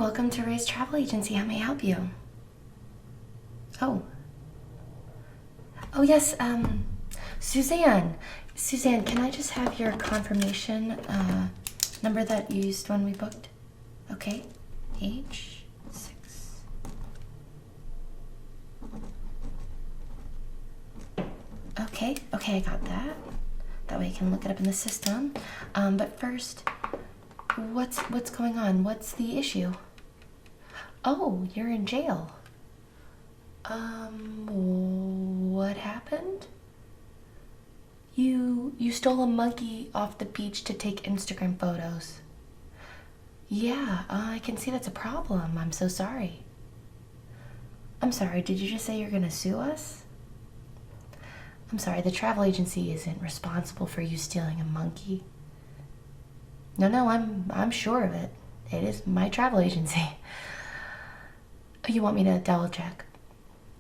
welcome to Ray's Travel Agency. How may I help you? Oh. Oh, yes, Suzanne. Suzanne, can I just have your confirmation number that you used when we booked? Okay. H6. Okay, I got that. That way I can look it up in the system. But first, what's going on? What's the issue? Oh, you're in jail. What happened? You stole a monkey off the beach to take Instagram photos. Yeah, I can see that's a problem. I'm so sorry. I'm sorry, did you just say you're gonna sue us? I'm sorry, the travel agency isn't responsible for you stealing a monkey. No, I'm sure of it. It is my travel agency. You want me to double check?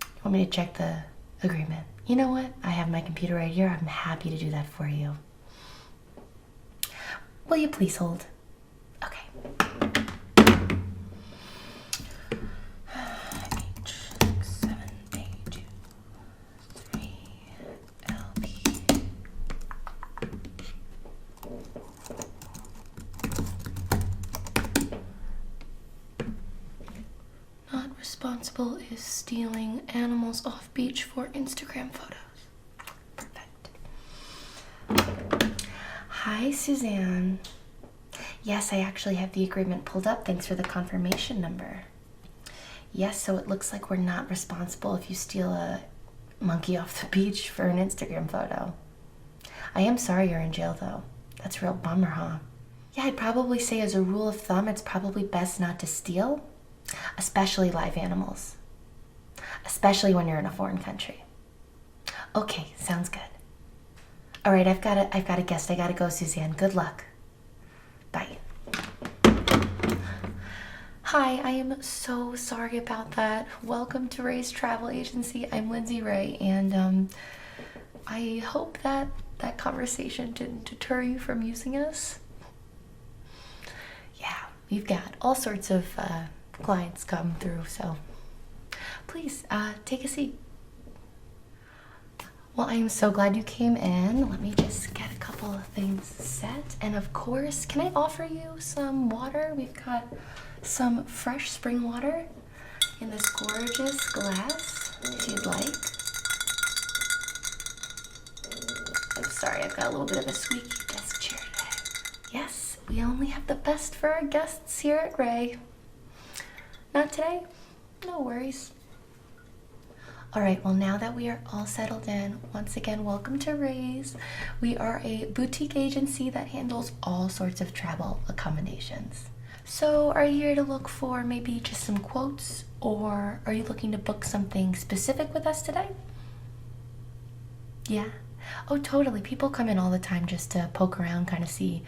You want me to check the agreement? You know what? I have my computer right here. I'm happy to do that for you. Will you please hold? Okay. Responsible is stealing animals off beach for Instagram photos. Perfect. Hi, Suzanne. Yes, I actually have the agreement pulled up. Thanks for the confirmation number. Yes, so it looks like we're not responsible if you steal a monkey off the beach for an Instagram photo. I am sorry you're in jail, though. That's a real bummer, huh? Yeah, I'd probably say as a rule of thumb, it's probably best not to steal. Especially live animals. Especially when you're in a foreign country. Okay, sounds good. All right, I've got a guest. I gotta go, Suzanne. Good luck. Bye. Hi, I am so sorry about that. Welcome to Ray's Travel Agency. I'm Lindsay Ray, and I hope that conversation didn't deter you from using us. Yeah, we've got all sorts of clients come through, so please take a seat. Well, I am so glad you came in. Let me just get a couple of things set, and of course, can I offer you some water? We've got some fresh spring water in this gorgeous glass, if you'd like. I'm sorry, I've got a little bit of a squeaky desk chair today. Yes, we only have the best for our guests here at Ray. Not today? No worries. All right, well, now that we are all settled in, once again, welcome to Ray's. We are a boutique agency that handles all sorts of travel accommodations. So are you here to look for maybe just some quotes, or are you looking to book something specific with us today? Yeah? Oh, totally. People come in all the time just to poke around, kind of see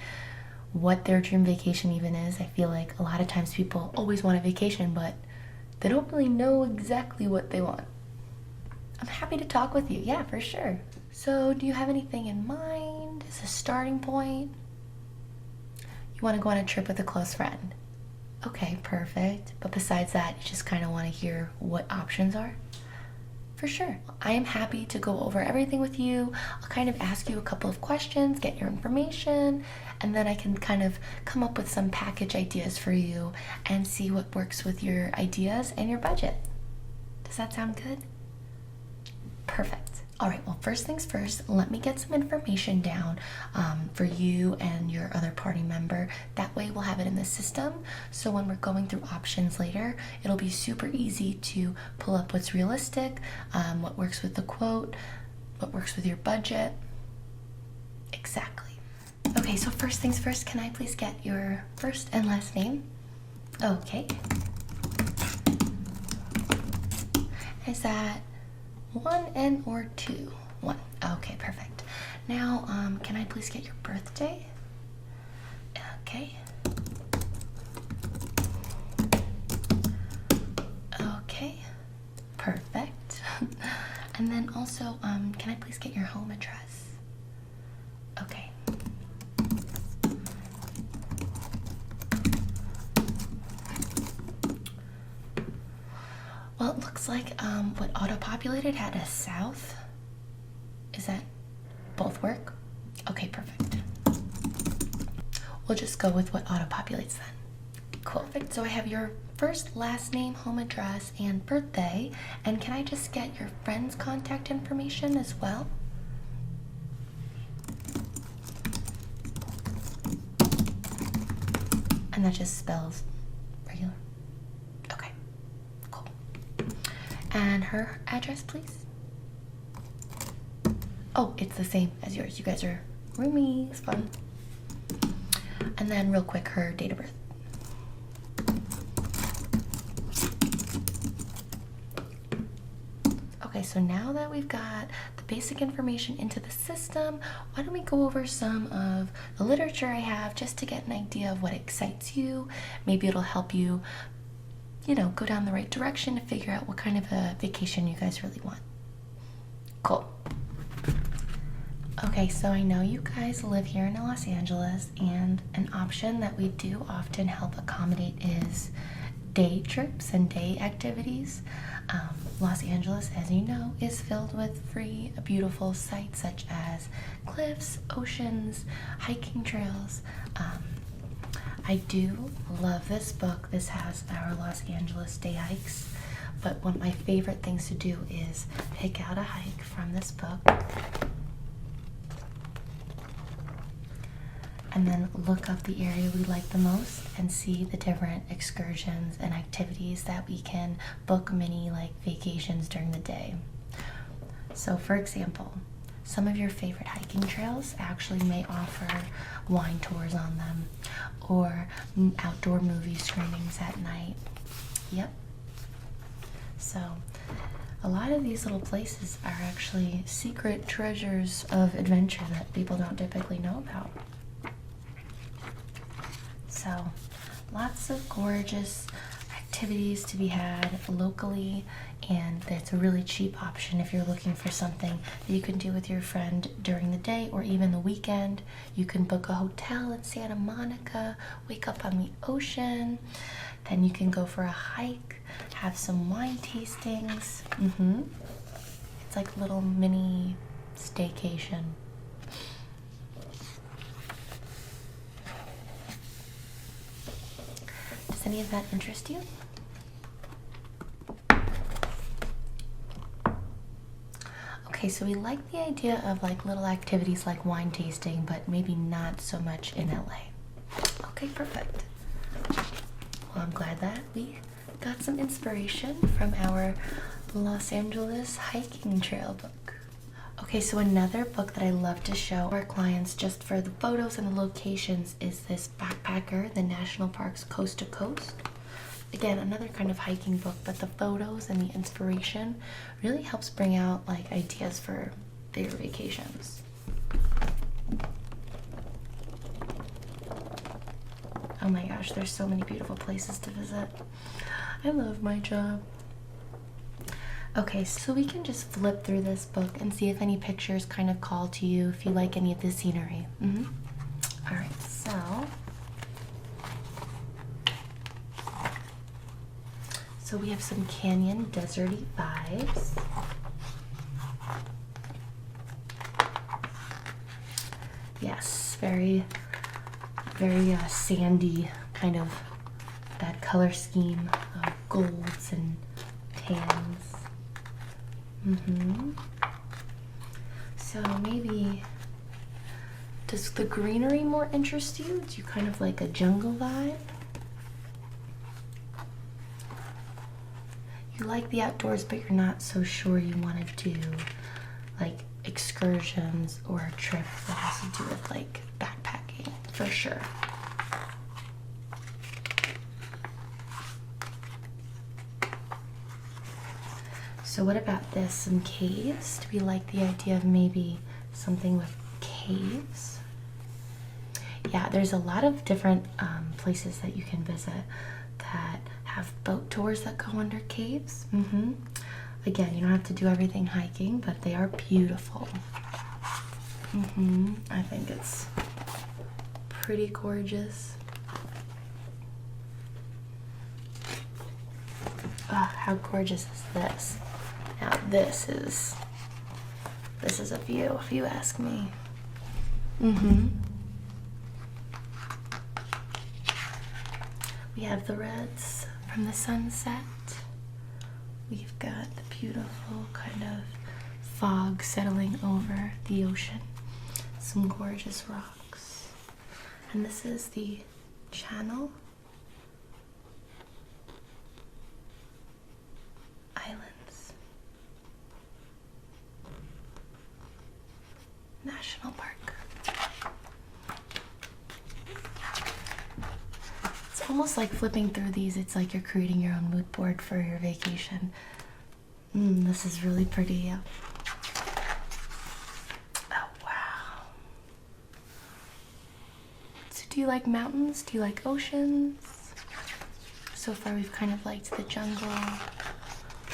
what their dream vacation even is. I feel like a lot of times people always want a vacation, but they don't really know exactly what they want. I'm happy to talk with you. Yeah, for sure. So do you have anything in mind as a starting point? You want to go on a trip with a close friend? Okay, perfect. But besides that, you just kind of want to hear what options are? For sure. I am happy to go over everything with you. I'll kind of ask you a couple of questions, get your information, and then I can kind of come up with some package ideas for you and see what works with your ideas and your budget. Does that sound good? Perfect. All right, well, first things first, let me get some information down for you and your other party member. That way we'll have it in the system. So when we're going through options later, it'll be super easy to pull up what's realistic, what works with the quote, what works with your budget. Exactly. Okay, so first things first, can I please get your first and last name? Okay. Is that 1 N or 2? 1. Okay, perfect. Now, can I please get your birthday? Okay. Okay, perfect. And then also, can I please get your home address? Okay. looks like what auto-populated had a south. Is that both work? Okay, perfect. We'll just go with what auto-populates then. Cool. Perfect. So I have your first, last name, home address, and birthday. And can I just get your friend's contact information as well? And that just spells regular. Okay, cool. And her address, please? Oh, it's the same as yours. You guys are roomies. Fun. And then real quick, her date of birth. Okay, so now that we've got the basic information into the system, why don't we go over some of the literature I have just to get an idea of what excites you. Maybe it'll help you, go down the right direction to figure out what kind of a vacation you guys really want. Cool. Okay, so I know you guys live here in Los Angeles, and an option that we do often help accommodate is day trips and day activities. Los Angeles, as you know, is filled with free, beautiful sights such as cliffs, oceans, hiking trails. I do love this book. This has our Los Angeles day hikes, but one of my favorite things to do is pick out a hike from this book and then look up the area we like the most and see the different excursions and activities that we can book mini vacations during the day. So for example, some of your favorite hiking trails actually may offer wine tours on them or outdoor movie screenings at night. Yep. So a lot of these little places are actually secret treasures of adventure that people don't typically know about. So lots of gorgeous activities to be had locally, and it's a really cheap option if you're looking for something that you can do with your friend during the day or even the weekend. You can book a hotel in Santa Monica, wake up on the ocean, then you can go for a hike, have some wine tastings. It's like a little mini staycation. Does any of that interest you? Okay, so we like the idea of little activities like wine tasting, but maybe not so much in LA. Okay, perfect. Well, I'm glad that we got some inspiration from our Los Angeles hiking trail book. Okay, so another book that I love to show our clients just for the photos and the locations is this Backpacker, the National Parks Coast to Coast. Again, another kind of hiking book, but the photos and the inspiration really helps bring out ideas for bigger vacations. Oh my gosh, there's so many beautiful places to visit. I love my job. Okay, so we can just flip through this book and see if any pictures kind of call to you, if you like any of the scenery. All right, so we have some canyon deserty vibes. Yes, very, very sandy, kind of that color scheme of golds and tans. So maybe, does the greenery more interest you? Do you kind of like a jungle vibe? You like the outdoors, but you're not so sure you want to do excursions or a trip that has to do with backpacking, for sure. So what about this? Some caves? Do we like the idea of maybe something with caves? Yeah, there's a lot of different places that you can visit that have boat tours that go under caves. Again, you don't have to do everything hiking, but they are beautiful. I think it's pretty gorgeous. how gorgeous is this? Now this is a view, if you ask me. We have the reds from the sunset. We've got the beautiful kind of fog settling over the ocean. Some gorgeous rocks. And this is the Channel Islands National Park. It's almost like flipping through these, it's like you're creating your own mood board for your vacation. This is really pretty. Yeah. Oh, wow. So do you like mountains? Do you like oceans? So far we've kind of liked the jungle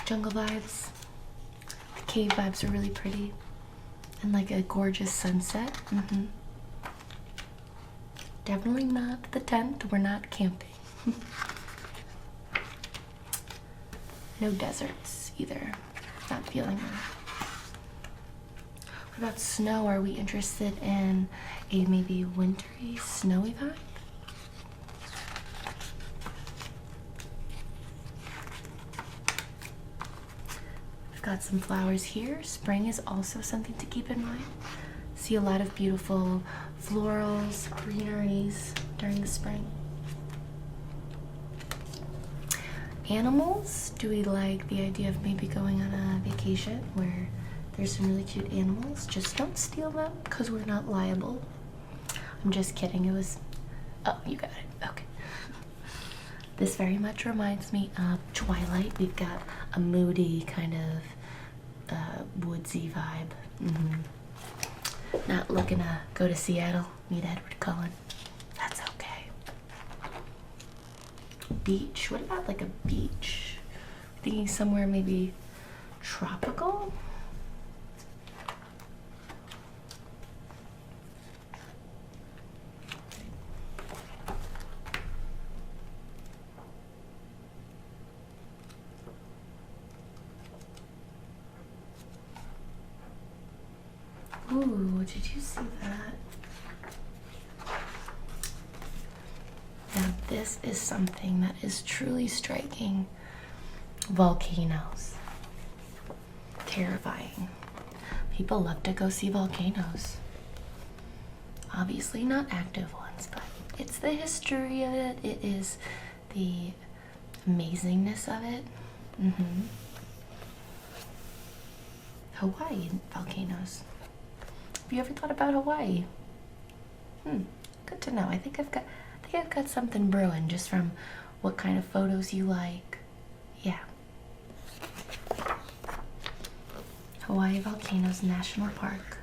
vibes. The cave vibes are really pretty. And like a gorgeous sunset. Definitely not the tent. We're not camping. No deserts either. Not feeling that. What about snow? Are we interested in a maybe wintry, snowy vibe? We've got some flowers here. Spring is also something to keep in mind. See a lot of beautiful florals, greeneries during the spring. Animals, do we like the idea of maybe going on a vacation where there's some really cute animals? Just don't steal them because we're not liable. I'm just kidding. It was, oh, you got it. Okay. This very much reminds me of Twilight. We've got a moody kind of woodsy vibe. Not looking to go to Seattle, meet Edward Cullen. That's okay. Beach. What about like a beach? Thinking somewhere maybe tropical? Ooh, did you see that? Now this is something that is truly striking. Volcanoes. Terrifying. People love to go see volcanoes. Obviously not active ones, but it's the history of it. It is the amazingness of it. Hawaii volcanoes. Have you ever thought about Hawaii? Good to know. I think I've got something brewing just from what kind of photos you like. Yeah. Hawaii Volcanoes National Park.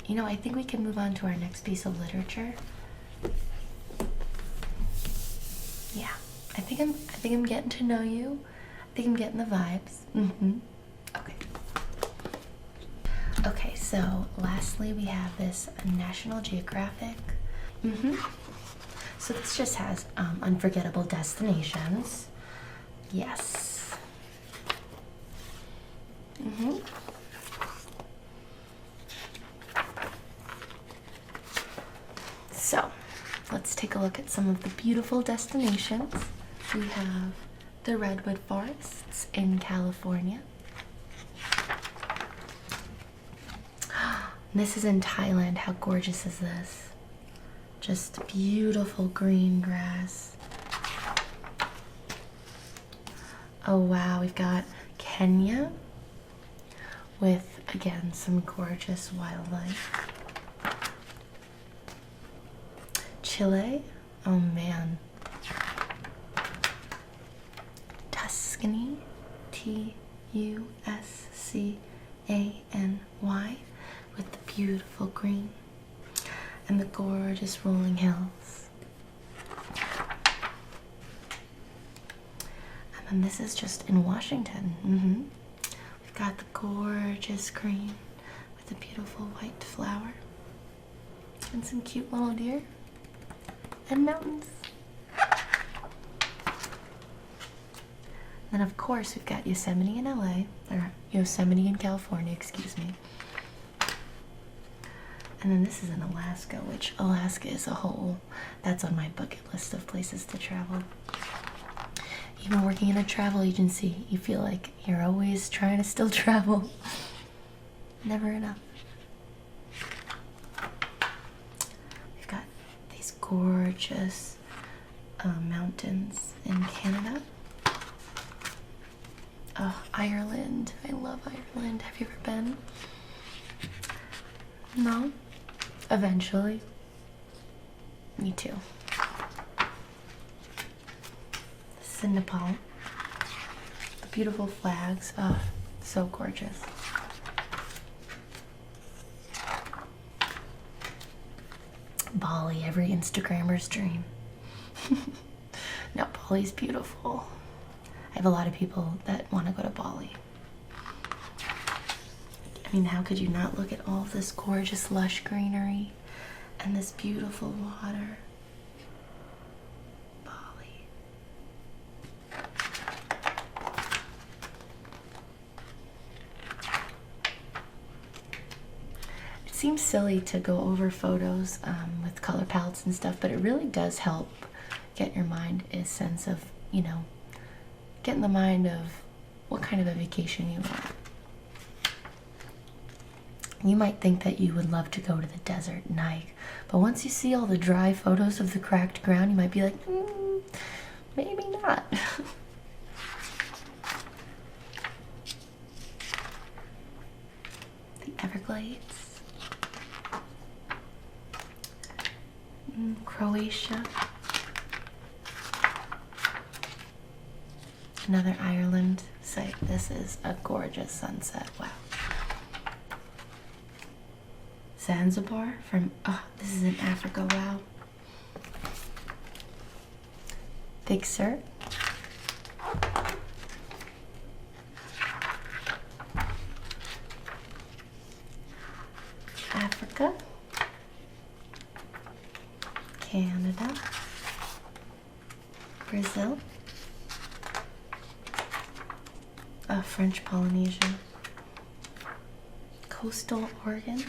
You know, I think we can move on to our next piece of literature. Yeah. I think I'm getting to know you. I think I'm getting the vibes. Okay. Okay, so lastly we have this National Geographic. So this just has unforgettable destinations. Yes. So let's take a look at some of the beautiful destinations. We have the redwood forests in California. This is in Thailand. How gorgeous is this? Just beautiful green grass. Oh wow, we've got Kenya with, again, some gorgeous wildlife. Chile, oh man. Tuscany, Tuscany, with the beautiful green and the gorgeous rolling hills. And then this is just in Washington. We've got the gorgeous green with the beautiful white flower. And some cute little deer. And mountains. Then of course we've got Yosemite in LA, or Yosemite in California, excuse me. And then this is in Alaska, which Alaska is a whole, that's on my bucket list of places to travel. Even working in a travel agency, you feel like you're always trying to still travel. Never enough. We've got these gorgeous mountains in Canada. Oh, Ireland. I love Ireland. Have you ever been? No? Eventually. Me too. This is in Nepal. The beautiful flags. Oh, so gorgeous. Bali, every Instagrammer's dream. No, Bali's beautiful. I have a lot of people that want to go to Bali. I mean, how could you not look at all this gorgeous lush greenery and this beautiful water? Bali. It seems silly to go over photos with color palettes and stuff, but it really does help get your mind a sense of, get in the mind of what kind of a vacation you want. You might think that you would love to go to the desert and hike, but once you see all the dry photos of the cracked ground, you might be like, maybe not. The Everglades. Croatia. Another Ireland site. This is a gorgeous sunset. Wow. Zanzibar this is in Africa. Wow. Big Sur. Africa. Canada. Brazil. French Polynesia. Coastal Oregon.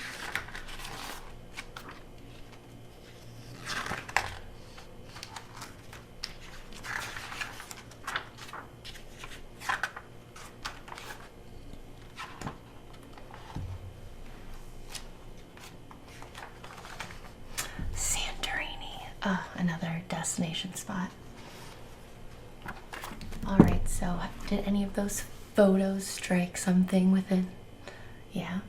Another destination spot. Alright, so did any of those photos strike something within? Yeah?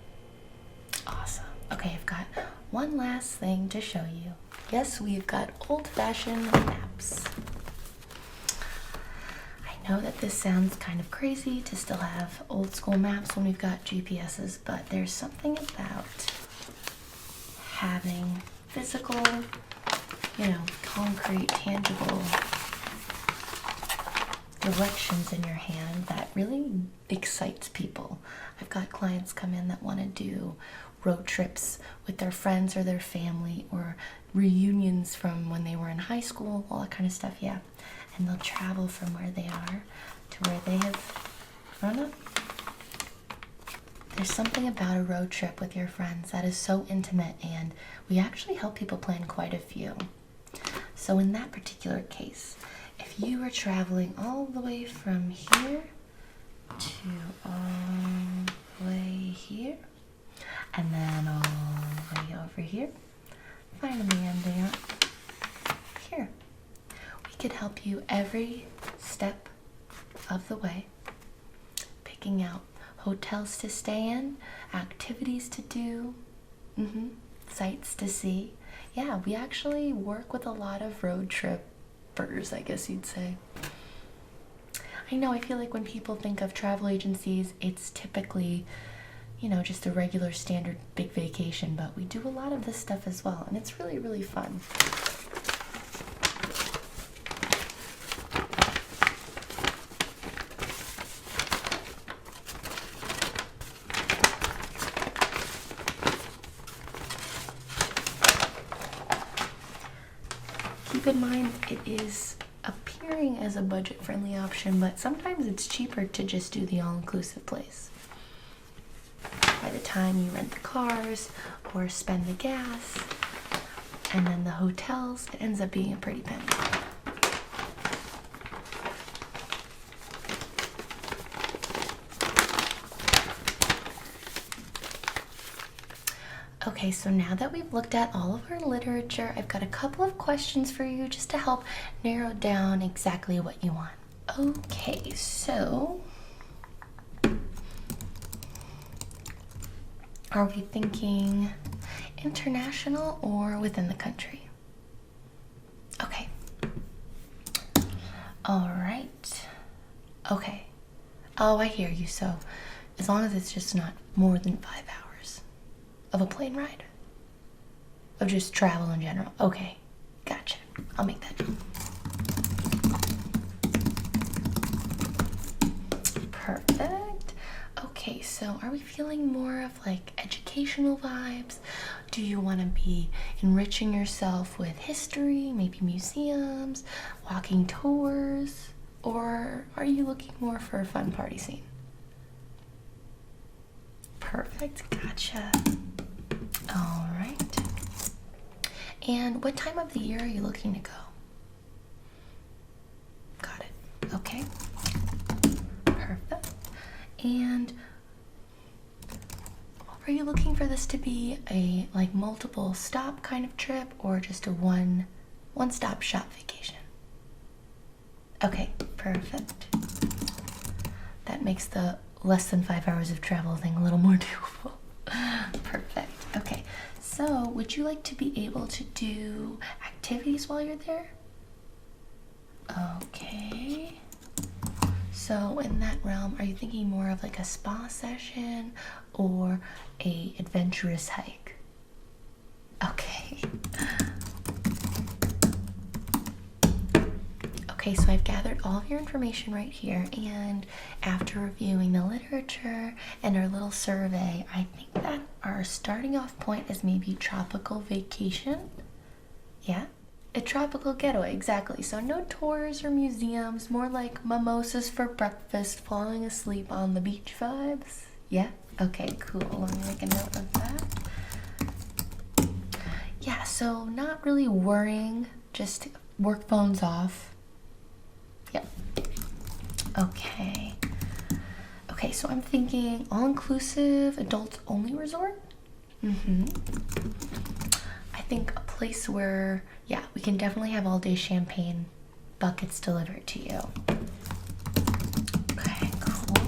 Awesome. Okay, I've got one last thing to show you. Yes, we've got old-fashioned maps. I know that this sounds kind of crazy to still have old school maps when we've got GPSs, but there's something about having physical, concrete, tangible directions in your hand that really excites people. I've got clients come in that want to do road trips with their friends or their family, or reunions from when they were in high school, all that kind of stuff, yeah. And they'll travel from where they are to where they have grown up. There's something about a road trip with your friends that is so intimate, and we actually help people plan quite a few. So in that particular case, if you were traveling all the way from here to all the way here, and then all the way over here, finally ending up here, we could help you every step of the way, picking out hotels to stay in, activities to do, sights to see. Yeah, we actually work with a lot of road trippers, I guess you'd say. I know, I feel like when people think of travel agencies, it's typically, just a regular standard big vacation, but we do a lot of this stuff as well, and it's really, really fun. in mind it is appearing as a budget-friendly option, but sometimes it's cheaper to just do the all-inclusive place. By the time you rent the cars or spend the gas and then the hotels, it ends up being a pretty penny. Okay, so now that we've looked at all of our literature, I've got a couple of questions for you just to help narrow down exactly what you want. Okay, so are we thinking international or within the country? Okay. All right. Okay. Oh, I hear you. So as long as it's just not more than 5 hours of a plane ride, of just travel in general. Okay, gotcha. I'll make that. Perfect. Okay, so are we feeling more of like educational vibes? Do you want to be enriching yourself with history, maybe museums, walking tours, or are you looking more for a fun party scene? Perfect, gotcha. All right. And what time of the year are you looking to go? Got it. Okay. Perfect. And are you looking for this to be a like multiple stop kind of trip or just a one-stop shop vacation? Okay, perfect. That makes the less than 5 hours of travel thing a little more doable. Perfect. Okay, so would you like to be able to do activities while you're there? Okay. So in that realm, are you thinking more of like a spa session or a adventurous hike? Okay. Okay, so I've gathered all of your information right here, and after reviewing the literature and our little survey, I think that our starting off point is maybe tropical vacation. Yeah, a tropical getaway, exactly. So no tours or museums, more like mimosas for breakfast, falling asleep on the beach vibes. Yeah, okay, cool. Let me make a note of that. Yeah, so not really worrying, just work phones off. Yep. Okay. Okay, so I'm thinking all-inclusive, adults-only resort. I think a place where, yeah, we can definitely have all-day champagne buckets delivered to you. Okay, cool.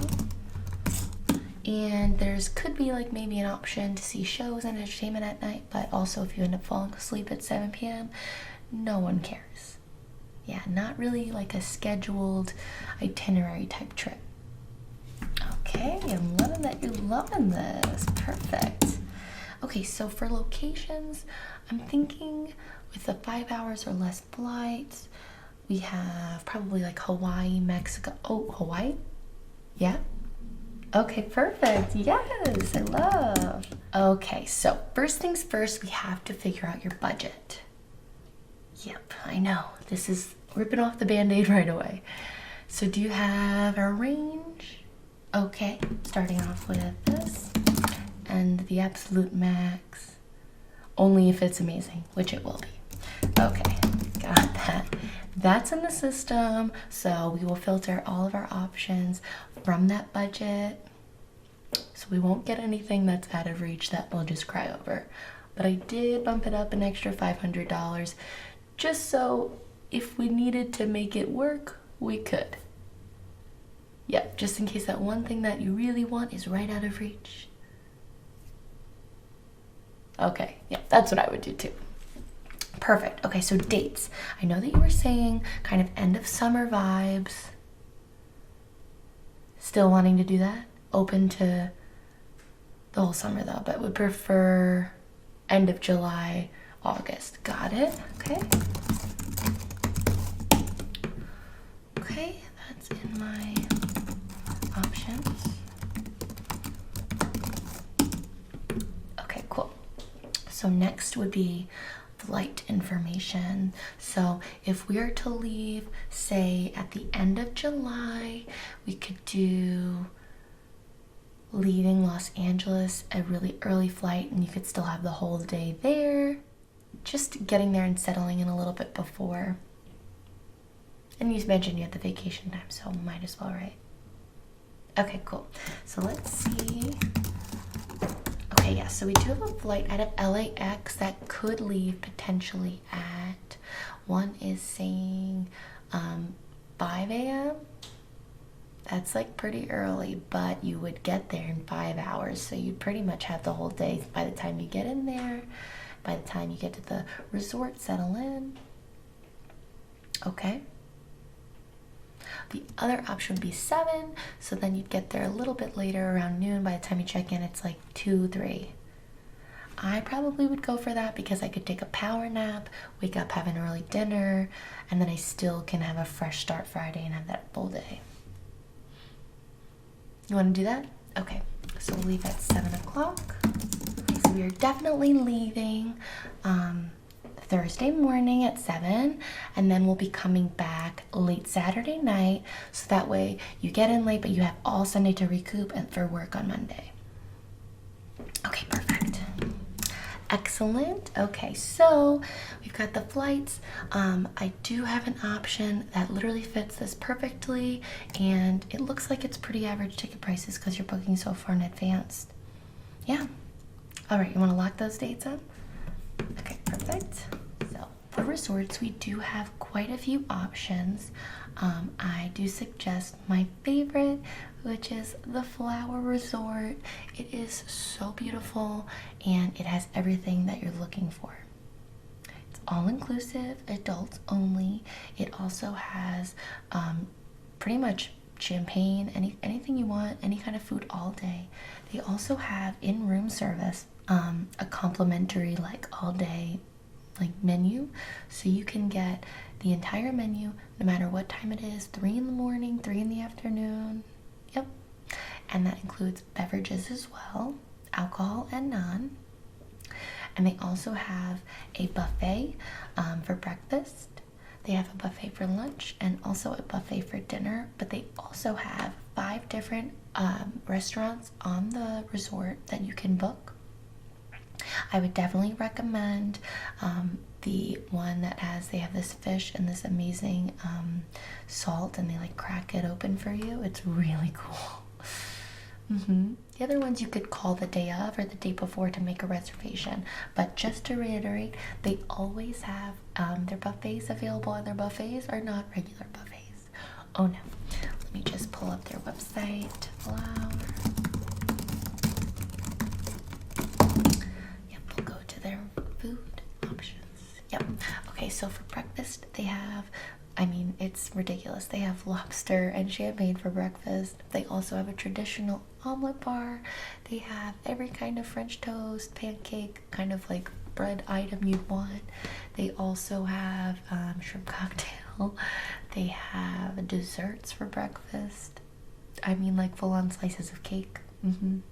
And could be like maybe an option to see shows and entertainment at night, but also if you end up falling asleep at 7 p.m., no one cares. Yeah, not really like a scheduled itinerary type trip. Okay, I'm loving that you're loving this. Perfect. Okay, so for locations, I'm thinking with the 5 hours or less flights, we have probably like Hawaii, Mexico. Oh, Hawaii? Yeah? Okay, perfect. Yes, I love. Okay, so first things first, we have to figure out your budget. Yep, I know. This is ripping off the Band-Aid right away. So do you have a range? Okay, starting off with this. And the absolute max. Only if it's amazing, which it will be. Okay, got that. That's in the system, so we will filter all of our options from that budget. So we won't get anything that's out of reach that we'll just cry over. But I did bump it up an extra $500 just so if we needed to make it work, we could. Yep, just in case that one thing that you really want is right out of reach. Okay, yeah, that's what I would do too. Perfect. Okay, so dates. I know that you were saying kind of end of summer vibes. Still wanting to do that? Open to the whole summer though, but would prefer end of July, August. Got it. Okay. Okay, that's in my options. So next would be flight information. So if we are to leave, say at the end of July, we could do leaving Los Angeles, a really early flight, and you could still have the whole day there. Just getting there and settling in a little bit before. And you mentioned you had the vacation time, so might as well, right? Okay, cool. So let's see. Okay, yeah, so we do have a flight out of LAX that could leave potentially at, one is saying 5 a.m. That's like pretty early, but you would get there in 5 hours, so you'd pretty much have the whole day by the time you get in there, by the time you get to the resort, settle in. Okay. The other option would be 7, so then you'd get there a little bit later, around noon. By the time you check in, it's like 2, 3. I probably would go for that because I could take a power nap, wake up, have an early dinner, and then I still can have a fresh start Friday and have that full day. You want to do that? Okay, so we'll leave at 7 o'clock. So we are definitely leaving Thursday morning at 7, and then we'll be coming back late Saturday night, so that way you get in late, but you have all Sunday to recoup and for work on Monday. Okay, perfect. Excellent. Okay, so we've got the flights. I do have an option that literally fits this perfectly, and it looks like it's pretty average ticket prices because you're booking so far in advance. Yeah. All right, you want to lock those dates up? Okay, perfect. So for resorts, we do have quite a few options. I do suggest my favorite, which is the Flower Resort. It is so beautiful and it has everything that you're looking for. It's all inclusive, adults only. It also has pretty much champagne, anything you want, any kind of food all day. They also have in-room service, a complimentary like all day like menu, so you can get the entire menu no matter what time it is, 3 in the morning, 3 in the afternoon. Yep. And that includes beverages as well, alcohol and non. And they also have a buffet for breakfast. They have a buffet for lunch and also a buffet for dinner, but they also have 5 different restaurants on the resort that you can book. I would definitely recommend the one that they have this fish and this amazing salt, and they like crack it open for you. It's really cool. The other ones you could call the day of or the day before to make a reservation. But just to reiterate, they always have their buffets available, and their buffets are not regular buffets. Oh no. Let me just pull up their website. Flower. Yep, we'll go to their food options. Yep. Okay, so for breakfast, they have, it's ridiculous. They have lobster and champagne for breakfast. They also have a traditional omelet bar. They have every kind of French toast, pancake, kind of like bread item you'd want. They also have shrimp cocktail. They have desserts for breakfast. Like full-on slices of cake. And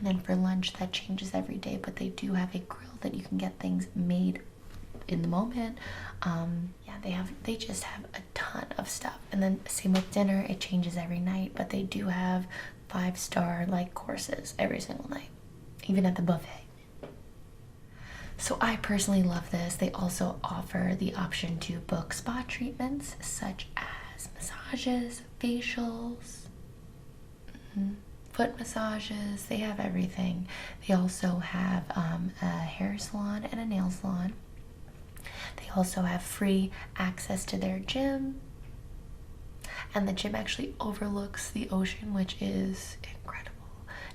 then for lunch, that changes every day, but they do have a grill that you can get things made in the moment. They just have a ton of stuff. And then same with dinner, it changes every night, but they do have 5-star like courses every single night, even at the buffet. So I personally love this. They also offer the option to book spa treatments such as massages, facials, foot massages. They have everything. They also have a hair salon and a nail salon. They also have free access to their gym, and the gym actually overlooks the ocean, which is incredible.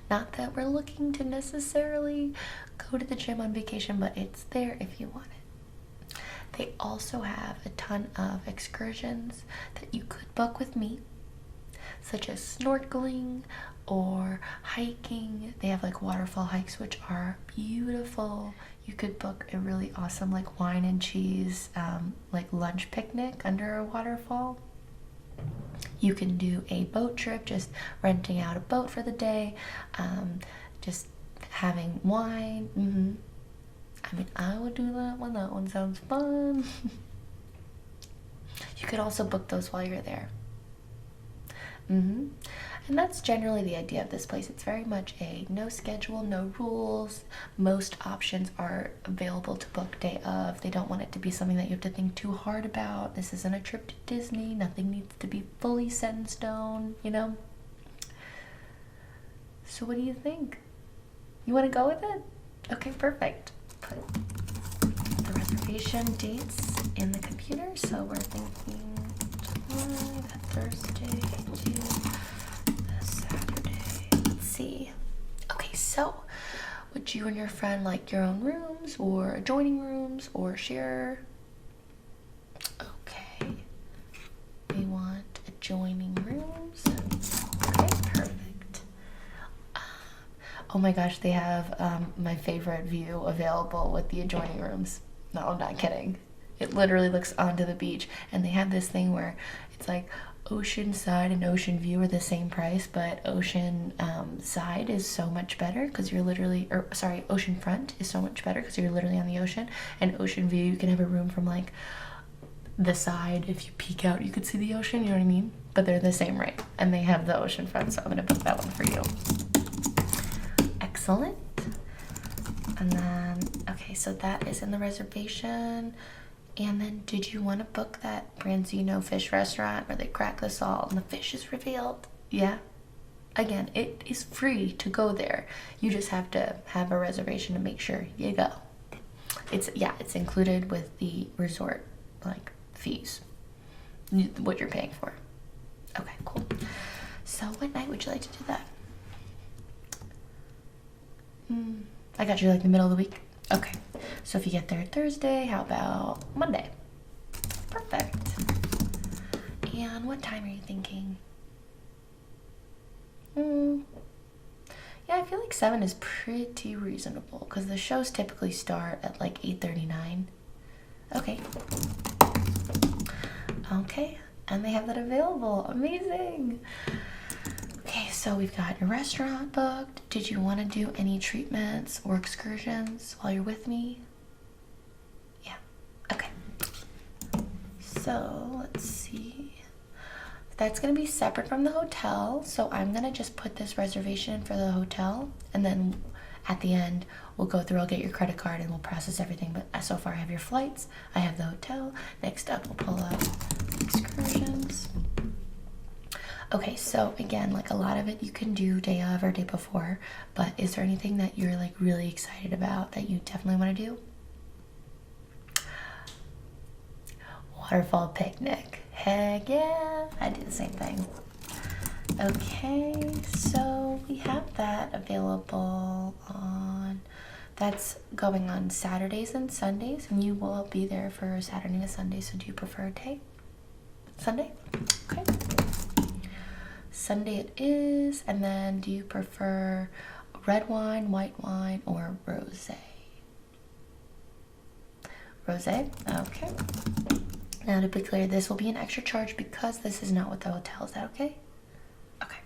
Not that we're looking to necessarily go to the gym on vacation, but it's there if you want it. They also have a ton of excursions that you could book with me, such as snorkeling or hiking. They have like waterfall hikes, which are beautiful. You could book a really awesome like wine and cheese like lunch picnic under a waterfall. You can do a boat trip, just renting out a boat for the day, just having wine. I mean, I would do that one. That one sounds fun. You could also book those while you're there. And that's generally the idea of this place. It's very much a no schedule, no rules. Most options are available to book day of. They don't want it to be something that you have to think too hard about. This isn't a trip to Disney. Nothing needs to be fully set in stone, you know? So what do you think? You want to go with it? Okay, perfect. Put the reservation dates in the computer. So we're thinking July, that Thursday to the Saturday. Let's see. Okay, so would you and your friend like your own rooms or adjoining rooms or share? Okay. We want adjoining rooms. Okay, perfect. Oh my gosh, they have my favorite view available with the adjoining rooms. No, I'm not kidding. It literally looks onto the beach, and they have this thing where it's like ocean side and ocean view are the same price, but ocean side is so much better because you're literally, or sorry, ocean front is so much better because you're literally on the ocean, and ocean view you can have a room from like the side. If you peek out you could see the ocean, you know what I mean? But they're the same rate, and they have the ocean front, so I'm gonna book that one for you. Excellent. And then, okay, so that is in the reservation. And then, did you want to book that Branzino fish restaurant where they crack the salt and the fish is revealed? Yeah. Again, it is free to go there. You just have to have a reservation to make sure you go. It's included with the resort like fees, what you're paying for. Okay, cool. So, what night would you like to do that? I got you like the middle of the week. Okay, so if you get there Thursday, how about Monday? Perfect. And what time are you thinking? Yeah, I feel like 7 is pretty reasonable because the shows typically start at like 8:39. Okay. Okay, and they have that available. Amazing. Okay, so we've got your restaurant booked. Did you want to do any treatments or excursions while you're with me? Yeah, okay. So let's see. That's going to be separate from the hotel. So I'm going to just put this reservation for the hotel. And then at the end, we'll go through, I'll get your credit card and we'll process everything. But so far I have your flights, I have the hotel. Next up, we'll pull up excursions. Okay, so again, like a lot of it you can do day of or day before, but is there anything that you're like really excited about that you definitely want to do? Waterfall picnic. Heck yeah, I do the same thing. Okay, so we have that available on, that's going on Saturdays and Sundays, and you will be there for Saturday to Sunday, so do you prefer a day? Sunday? Okay. Sunday it is, and then do you prefer red wine, white wine, or rosé? Rosé? Okay. Now to be clear, this will be an extra charge because this is not with the hotel. Is that okay? Okay.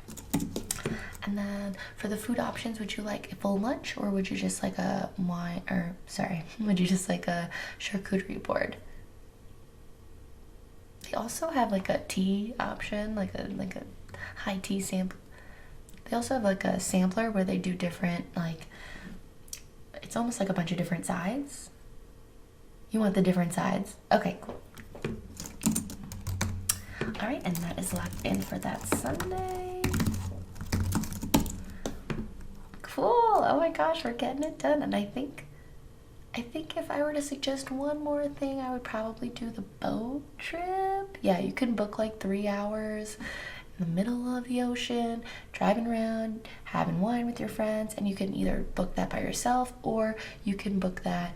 And then for the food options, would you like a full lunch or would you just like a wine, or sorry, would you just like a charcuterie board? They also have like a tea option, like a high tea sample. They also have like a sampler where they do different, like, it's almost like a bunch of different sides. You want the different sides? Okay, cool. All right, and that is locked in for that Sunday. Cool. Oh my gosh, we're getting it done. And I think if I were to suggest one more thing, I would probably do the boat trip. Yeah, you can book like 3 hours in the middle of the ocean, driving around, having wine with your friends, and you can either book that by yourself or you can book that.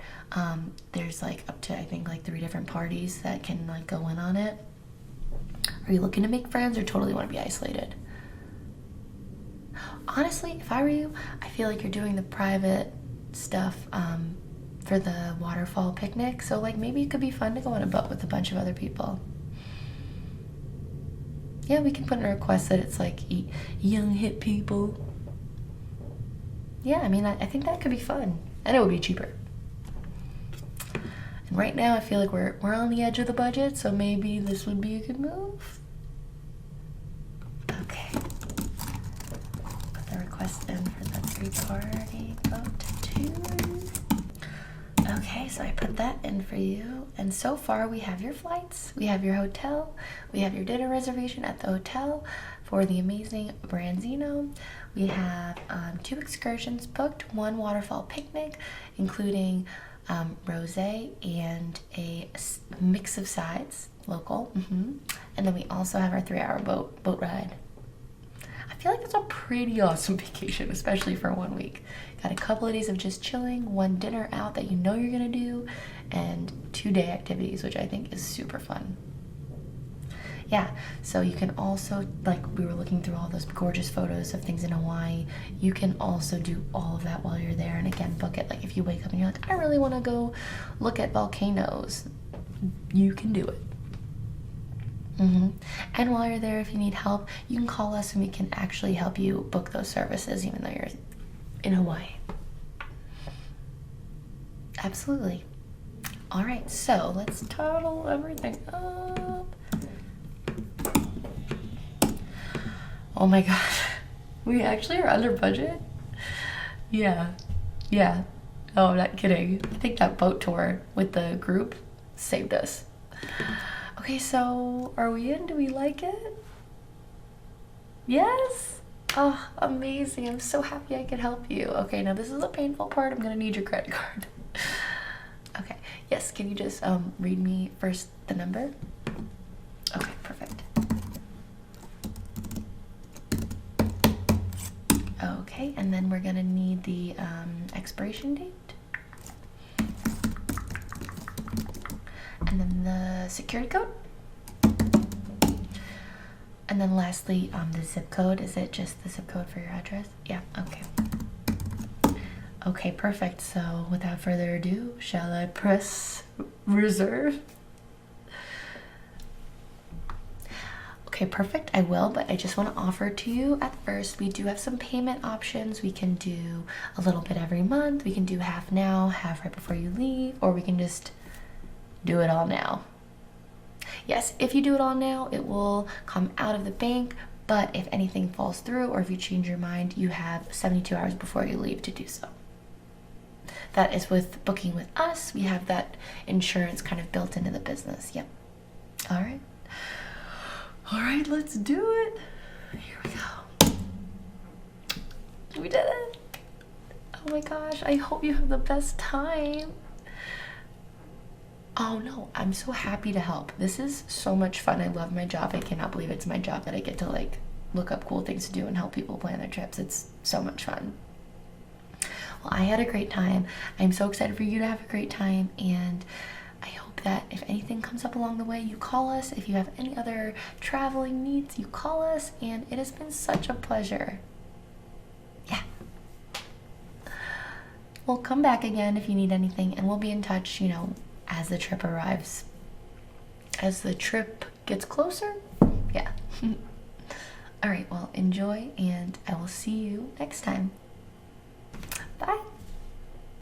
There's like up to, I think, like 3 different parties that can like go in on it. Are you looking to make friends or totally want to be isolated? Honestly, if I were you, I feel like you're doing the private stuff for the waterfall picnic. So like maybe it could be fun to go on a boat with a bunch of other people. Yeah, we can put in a request that it's like young hip people. Yeah, I mean, I think that could be fun. And it would be cheaper. And right now I feel like we're on the edge of the budget, so maybe this would be a good move. Okay. Put the request in for the 3-party boat tour. Okay, so I put that in for you. And so far we have your flights, we have your hotel, we have your dinner reservation at the hotel for the amazing Branzino. We have 2 excursions booked, 1 waterfall picnic, including rosé and a mix of sides, local. And then we also have our 3-hour boat ride. I feel like that's a pretty awesome vacation, especially for 1 week. Got a couple of days of just chilling, 1 dinner out that you know you're gonna do, and 2-day activities, which I think is super fun. Yeah, so you can also, like, we were looking through all those gorgeous photos of things in Hawaii. You can also do all of that while you're there, and again, book it. Like, if you wake up and you're like, I really want to go look at volcanoes, you can do it. And while you're there, if you need help, you can call us and we can actually help you book those services, even though you're in Hawaii. Absolutely. All right, so let's total everything up. Oh my gosh, we actually are under budget? Yeah. Oh, I'm not kidding. I think that boat tour with the group saved us. Okay, so are we in? Do we like it? Yes? Oh, amazing. I'm so happy I could help you. Okay, now this is a painful part. I'm gonna need your credit card. Okay, yes, can you just read me first the number? Okay, perfect. Okay, and then we're gonna need the expiration date. And then the security code. And then lastly, the zip code. Is it just the zip code for your address? Yeah, okay. Okay, perfect. So without further ado, shall I press reserve? Okay, perfect, I will, but I just want to offer to you at first, we do have some payment options. We can do a little bit every month. We can do half now, half right before you leave, or we can just do it all now. Yes, if you do it all now, it will come out of the bank, but if anything falls through or if you change your mind, you have 72 hours before you leave to do so. That is with booking with us. We have that insurance kind of built into the business. Yep. All right. All right, let's do it. Here we go. We did it. Oh my gosh, I hope you have the best time. Oh no, I'm so happy to help. This is so much fun. I love my job. I cannot believe it's my job that I get to like look up cool things to do and help people plan their trips. It's so much fun. Well, I had a great time. I'm so excited for you to have a great time, and I hope that if anything comes up along the way, you call us. If you have any other traveling needs, you call us, and it has been such a pleasure. Yeah. Well, come back again if you need anything, and we'll be in touch, you know, as the trip arrives. As the trip gets closer? Yeah. All right, well, enjoy, and I will see you next time.